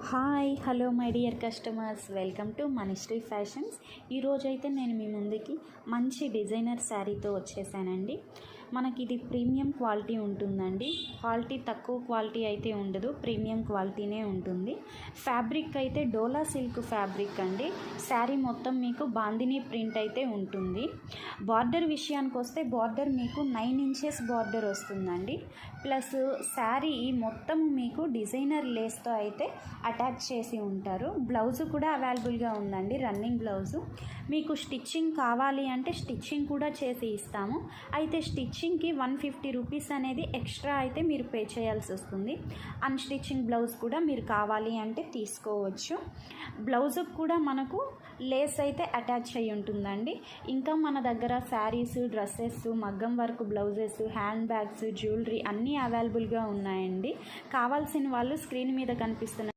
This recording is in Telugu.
Hi hello my dear customers, welcome to Manishri fashions. ఈరోజైతే నేను మీ ముందుకి మంచి డిజైనర్ శారీతో వచ్చేసానండి. మనకి ఇది ప్రీమియం క్వాలిటీ ఉంటుందండి. క్వాలిటీ తక్కువ క్వాలిటీ అయితే ఉండదు, ప్రీమియం క్వాలిటీనే ఉంటుంది. ఫ్యాబ్రిక్ అయితే డోలా సిల్క్ ఫ్యాబ్రిక్ అండి. శారీ మొత్తం మీకు బాందినీ ప్రింట్ అయితే ఉంటుంది. బార్డర్ విషయానికి వస్తే బార్డర్ మీకు 9 ఇంచెస్ బార్డర్ వస్తుందండి. ప్లస్ శారీ మొత్తం మీకు డిజైనర్ లేస్తో అయితే అటాచ్ చేసి ఉంటారు. బ్లౌజ్ కూడా అవైలబుల్గా ఉందండి, రన్నింగ్ బ్లౌజు. మీకు స్టిచ్చింగ్ కావాలి అంటే స్టిచ్చింగ్ కూడా చేసి ఇస్తాము. అయితే స్టిచ్చింగ్కి 150 రూపీస్ అనేది ఎక్స్ట్రా అయితే మీరు పే చేయాల్సి వస్తుంది. అన్స్టిచ్చింగ్ బ్లౌజ్ కూడా మీరు కావాలి అంటే తీసుకోవచ్చు. బ్లౌజుకు కూడా మనకు లేస్ అయితే అటాచ్ అయి ఉంటుందండి. ఇంకా మన దగ్గర శారీస్, డ్రెస్సెస్, మగ్గం work blouses, hand bags, jewellery అన్నీ అవైలబుల్గా ఉన్నాయండి. కావాల్సిన వాళ్ళు స్క్రీన్ మీద కనిపిస్తున్న